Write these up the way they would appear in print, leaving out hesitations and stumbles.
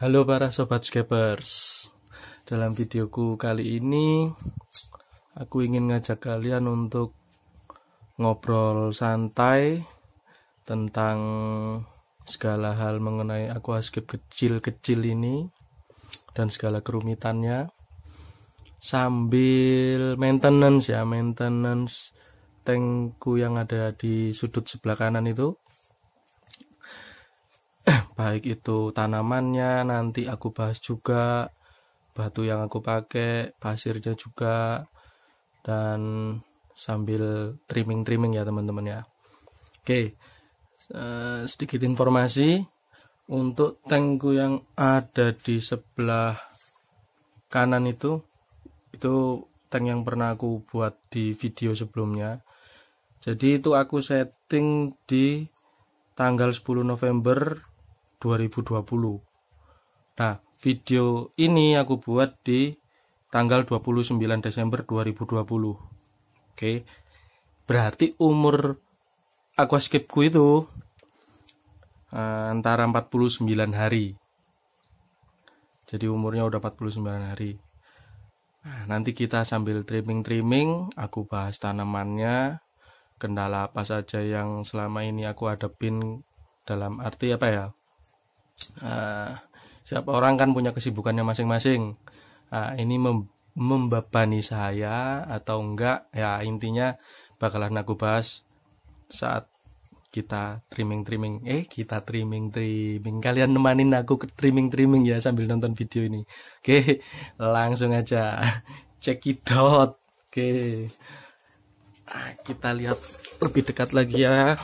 Halo para sobat Scapers. Dalam videoku kali ini aku ingin ngajak kalian untuk ngobrol santai tentang segala hal mengenai aquascape kecil-kecil ini dan segala kerumitannya, sambil maintenance tankku yang ada di sudut sebelah kanan itu. Baik itu tanamannya, nanti aku bahas juga batu yang aku pakai, pasirnya juga, dan sambil trimming ya teman-teman ya. Oke, sedikit informasi untuk tankku yang ada di sebelah kanan itu tank yang pernah aku buat di video sebelumnya. Jadi itu aku setting di tanggal 10 November 2020. Nah, video ini aku buat di tanggal 29 Desember 2020. Oke. Berarti umur aquascape-ku itu antara 49 hari. Jadi umurnya udah 49 hari. Nah, nanti kita sambil trimming, aku bahas tanamannya, kendala apa saja yang selama ini aku hadapin, dalam arti apa ya? Setiap orang kan punya kesibukannya masing-masing. Ini membebani saya atau enggak ya, intinya bakalan aku bahas saat kita trimming. Kita trimming. Kalian nemanin aku ke trimming ya sambil nonton video ini. Oke, langsung aja check it out. Oke, kita lihat lebih dekat lagi ya.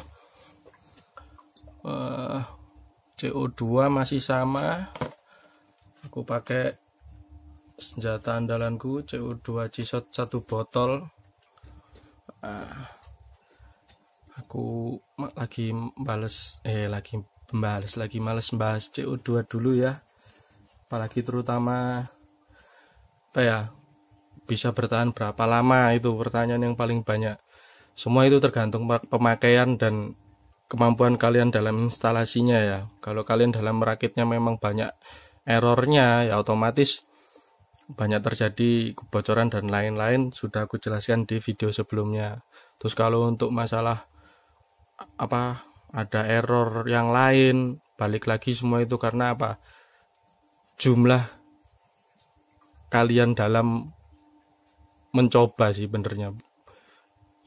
CO2 masih sama. Aku pakai senjata andalanku, CO2 G-Shot 1 botol. Aku males bahas CO2 dulu ya. Apalagi terutama apa ya, bisa bertahan berapa lama, itu pertanyaan yang paling banyak. Semua itu tergantung pemakaian dan kemampuan kalian dalam instalasinya ya. Kalau kalian dalam merakitnya memang banyak errornya, ya otomatis banyak terjadi kebocoran dan lain-lain, sudah aku jelaskan di video sebelumnya. Terus kalau untuk masalah ada error yang lain, balik lagi semua itu karena apa? Jumlah kalian dalam mencoba sih benernya.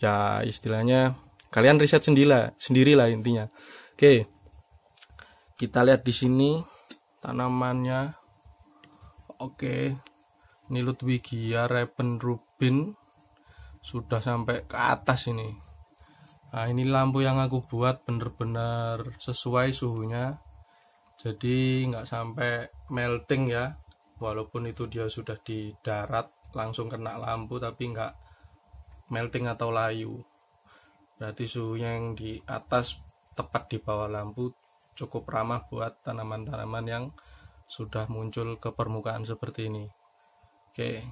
Ya istilahnya kalian riset sendirilah intinya. Oke. Kita lihat di sini tanamannya. Oke. Ini Ludwigia Reben Rubin sudah sampai ke atas ini. Nah, ini lampu yang aku buat bener-bener sesuai suhunya. Jadi nggak sampai melting ya. Walaupun itu dia sudah di darat langsung kena lampu, tapi nggak melting atau layu. Berarti suhunya yang di atas tepat di bawah lampu cukup ramah buat tanaman-tanaman yang sudah muncul ke permukaan seperti ini. Oke.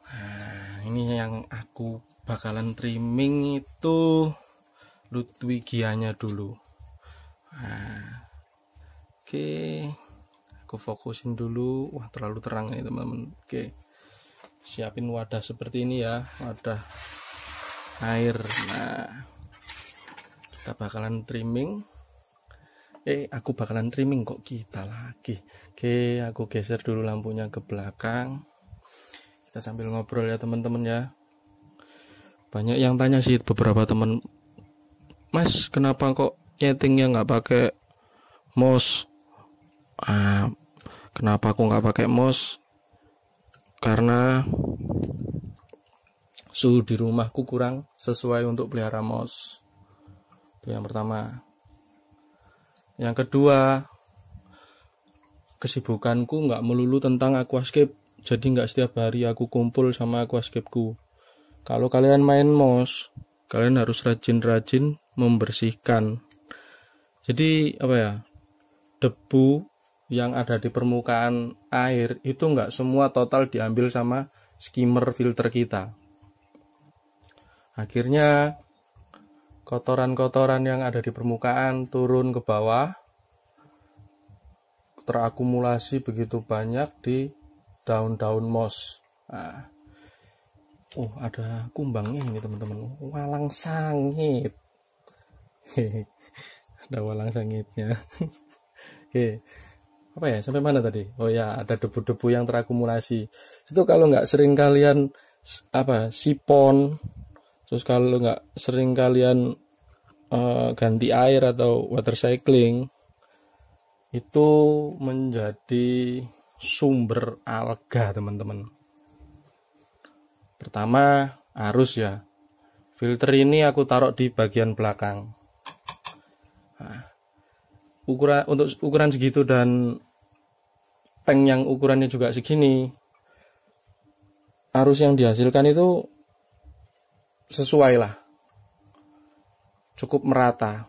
Nah, ini yang aku bakalan trimming itu Ludwigianya dulu. Nah, oke. Aku fokusin dulu. Wah, terlalu terang nih teman-teman. Oke. Siapin wadah seperti ini ya, wadah air. Nah, kita bakalan trimming. Aku bakalan trimming kok kita lagi. Oke, aku geser dulu lampunya ke belakang. Kita sambil ngobrol ya teman-teman ya. Banyak yang tanya sih, beberapa teman, Mas, kenapa kok nyetingnya nggak pakai mouse? Kenapa aku nggak pakai mouse? Karena suhu di rumahku kurang sesuai untuk pelihara mouse. Itu yang pertama. Yang kedua, kesibukanku nggak melulu tentang aquascape. Jadi nggak setiap hari aku kumpul sama aquascapeku. Kalau kalian main mouse, kalian harus rajin-rajin membersihkan. Jadi debu yang ada di permukaan air itu nggak semua total diambil sama skimmer filter kita. Akhirnya kotoran-kotoran yang ada di permukaan turun ke bawah, terakumulasi begitu banyak di daun-daun moss. Nah, ada kumbangnya ini teman-teman, walang sangit. Ada walang sangitnya. Oke, apa ya, sampai mana tadi? Oh ya, ada debu-debu yang terakumulasi. Itu kalau nggak sering kalian sipon, terus kalau nggak sering kalian ganti air atau water cycling, itu menjadi sumber alga teman-teman. Pertama, arus ya. Filter ini aku taruh di bagian belakang. Nah, untuk ukuran segitu dan tank yang ukurannya juga segini, arus yang dihasilkan itu sesuai lah, cukup merata.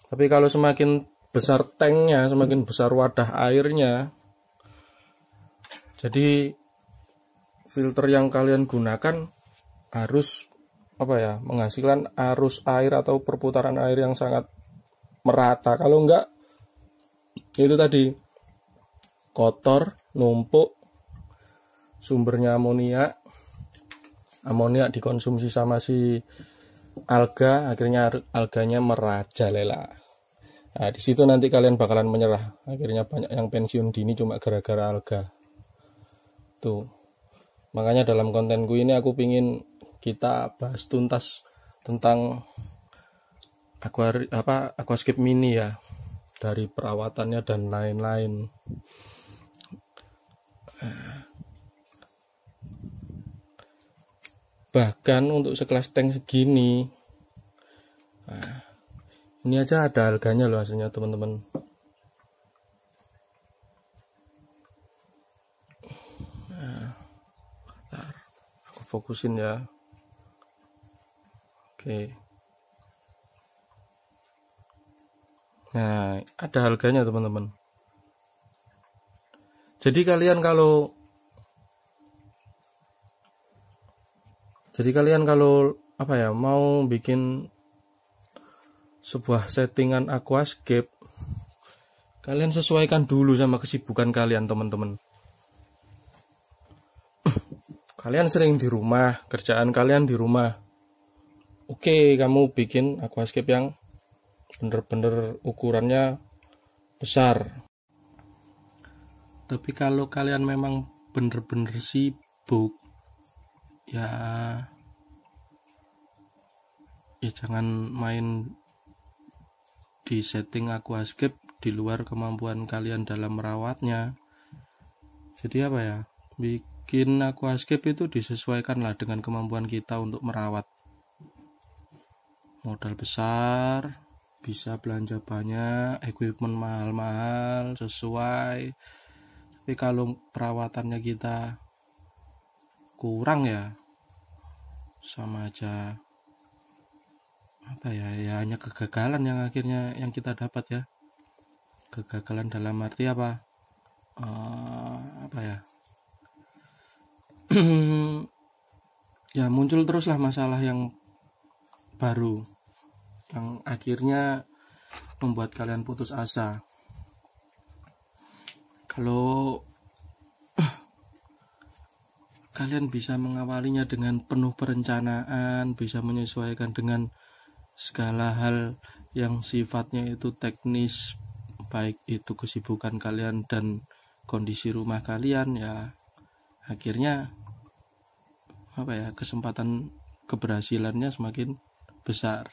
Tapi kalau semakin besar tanknya, semakin besar wadah airnya, jadi filter yang kalian gunakan harus menghasilkan arus air atau perputaran air yang sangat merata. Kalau enggak, itu tadi kotor, numpuk, sumbernya amoniak dikonsumsi sama si alga, akhirnya alganya merajalela. Nah, di situ nanti kalian bakalan menyerah. Akhirnya banyak yang pensiun dini cuma gara-gara alga. Tuh. Makanya dalam kontenku ini aku pingin kita bahas tuntas tentang aquascape mini ya, dari perawatannya dan lain-lain. Bahkan untuk sekelas tank segini, ini aja ada harganya loh hasilnya teman-teman. Aku fokusin ya. Oke. Nah, ada harganya teman-teman. Jadi kalian kalau mau bikin sebuah settingan aquascape, kalian sesuaikan dulu sama kesibukan kalian teman-teman. Kalian sering di rumah, kerjaan kalian di rumah. Oke, kamu bikin aquascape yang bener-bener ukurannya besar. Tapi kalau kalian memang bener-bener sibuk, ya jangan main di setting aquascape di luar kemampuan kalian dalam merawatnya. Jadi bikin aquascape itu disesuaikan lah dengan kemampuan kita untuk merawat. Modal besar, bisa belanja banyak, equipment mahal-mahal sesuai. Tapi kalau perawatannya kita kurang ya sama aja hanya kegagalan yang akhirnya yang kita dapat ya. Kegagalan dalam arti ya muncul teruslah masalah yang baru yang akhirnya membuat kalian putus asa. Kalau kalian bisa mengawalinya dengan penuh perencanaan, bisa menyesuaikan dengan segala hal yang sifatnya itu teknis, baik itu kesibukan kalian dan kondisi rumah kalian, ya akhirnya kesempatan keberhasilannya semakin besar.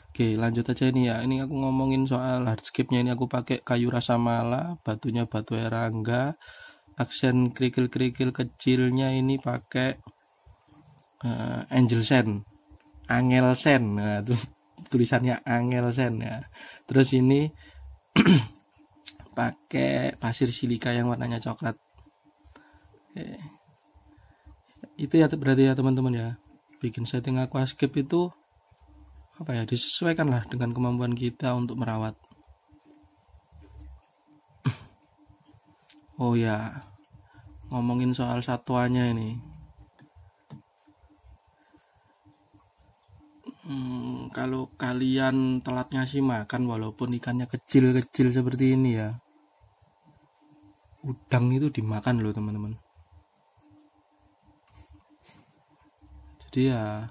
Oke, lanjut aja ini ya. Ini aku ngomongin soal hardscape-nya. Ini aku pakai kayu rasa mala, batunya batu erangga, aksen kerikil-kerikil kecilnya ini pakai angel sand. Nah, itu tulisannya angel sand ya. Terus ini pakai pasir silika yang warnanya coklat. Oke. Itu ya berarti ya teman-teman ya. Bikin setting aquascape itu disesuaikan lah dengan kemampuan kita untuk merawat. Oh ya, ngomongin soal satwanya ini. Kalau kalian telat ngasih makan walaupun ikannya kecil-kecil seperti ini ya, udang itu dimakan loh teman-teman. Jadi ya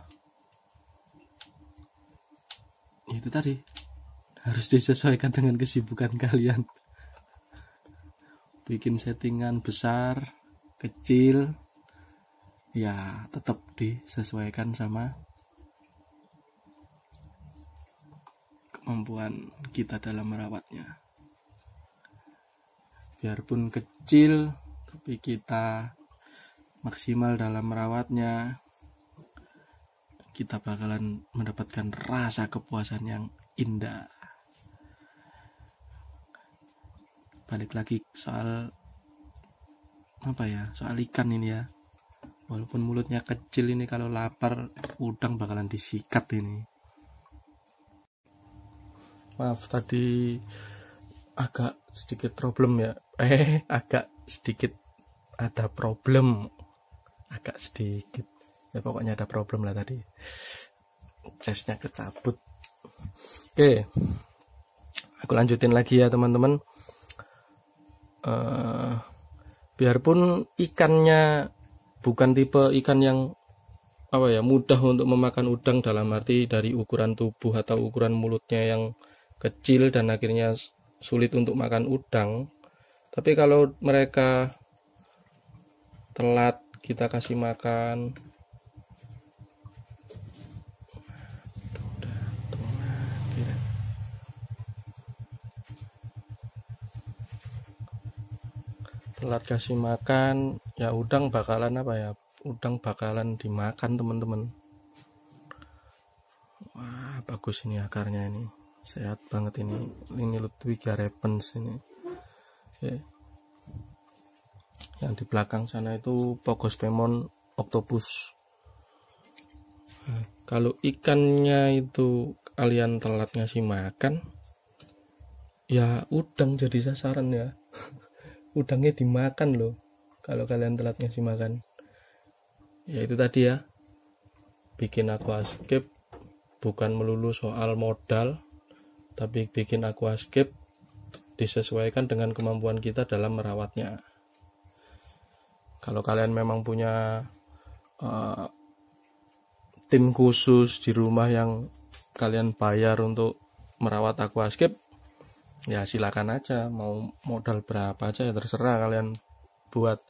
itu tadi, harus disesuaikan dengan kesibukan kalian. Bikin settingan besar, kecil, ya tetap disesuaikan sama kemampuan kita dalam merawatnya. Biarpun kecil, tapi kita maksimal dalam merawatnya, kita bakalan mendapatkan rasa kepuasan yang indah. Balik lagi soal soal ikan ini ya. Walaupun mulutnya kecil ini, kalau lapar udang bakalan disikat ini. Maaf tadi agak sedikit problem ya. Agak sedikit ada problem. Agak sedikit. Ya pokoknya ada problem lah tadi. Chestnya kecabut. Oke. Aku lanjutin lagi ya teman-teman. Biarpun ikannya bukan tipe ikan yang mudah untuk memakan udang, dalam arti dari ukuran tubuh atau ukuran mulutnya yang kecil dan akhirnya sulit untuk makan udang. Tapi kalau mereka telat kita kasih makan, telat kasih makan, ya udang bakalan udang bakalan dimakan teman-teman. Wah, bagus ini akarnya ini, sehat banget ini Ludwigia repens ini. Oke. Yang di belakang sana itu Pogostemon octopus. Kalau ikannya itu kalian telat ngasih makan, ya udang jadi sasaran ya. Udangnya dimakan loh kalau kalian telat ngasih makan. Ya itu tadi ya, bikin aquascape bukan melulu soal modal, tapi bikin aquascape disesuaikan dengan kemampuan kita dalam merawatnya. Kalau kalian memang punya tim khusus di rumah yang kalian bayar untuk merawat aquascape, ya silakan aja, mau modal berapa aja ya terserah kalian buat.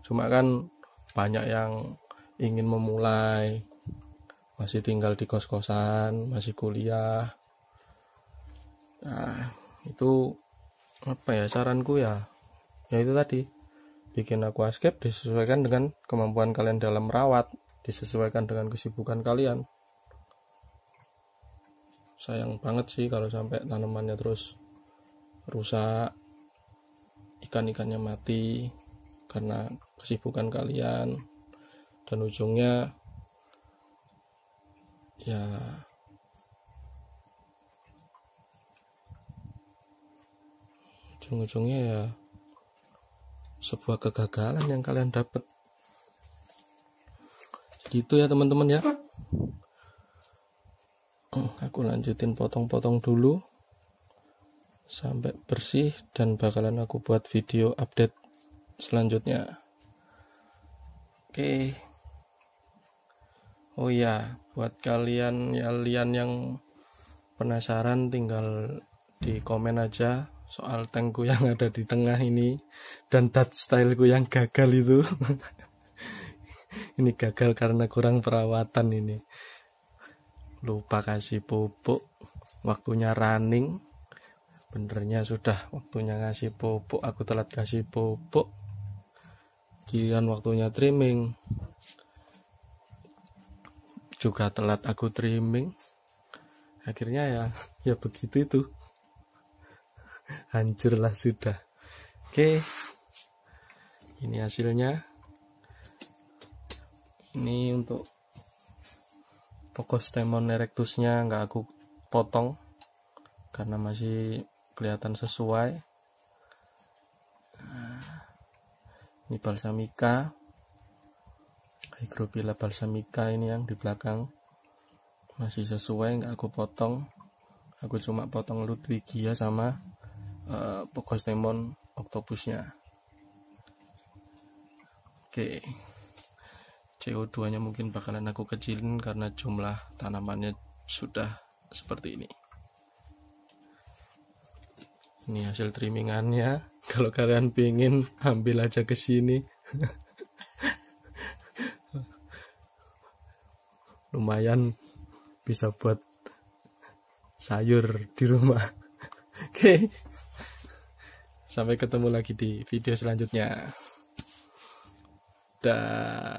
Cuma kan banyak yang ingin memulai, masih tinggal di kos-kosan, masih kuliah. Nah itu saranku ya itu tadi, bikin aquascape disesuaikan dengan kemampuan kalian dalam merawat, disesuaikan dengan kesibukan kalian. Sayang banget sih kalau sampai tanamannya terus rusak, ikan-ikannya mati karena kesibukan kalian, dan ujungnya ya sebuah kegagalan yang kalian dapat. Gitu ya teman-teman ya. Aku lanjutin potong-potong dulu sampai bersih, dan bakalan aku buat video update selanjutnya. Oke. Oh ya, buat kalian yang penasaran, tinggal di komen aja soal tankku yang ada di tengah ini dan dart styleku yang gagal itu. Ini gagal karena kurang perawatan ini. Lupa kasih pupuk, waktunya running. Benernya sudah waktunya ngasih pupuk, aku telat kasih pupuk. Giliran waktunya trimming, juga telat aku trimming. Akhirnya ya begitu itu. Hancurlah sudah. Oke. Ini hasilnya. Ini untuk Pogostemon erectusnya nggak aku potong karena masih kelihatan sesuai. Ini balsamika, Hygrophila balsamika ini yang di belakang masih sesuai, nggak aku potong. Aku cuma potong Ludwigia sama Pogostemon octopusnya. Oke, CO2 nya mungkin bakalan aku kecilin karena jumlah tanamannya sudah seperti ini. Ini hasil trimmingannya. Kalau kalian pingin, ambil aja ke sini. Lumayan bisa buat sayur di rumah. Oke. Sampai ketemu lagi di video selanjutnya. Dah.